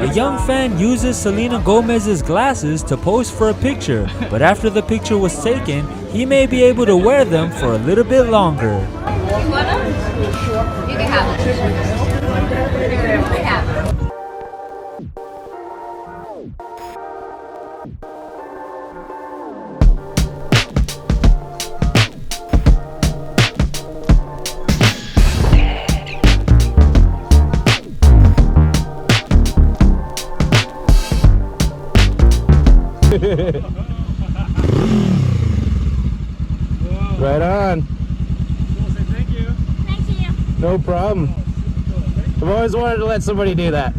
A young fan uses Selena Gomez's glasses to pose for a picture, but after the picture was taken, he may be able to wear them for a little bit longer. You want them? You can have them. You can have them. Right on. Thank you. Thank you. No problem. I've always wanted to let somebody do that.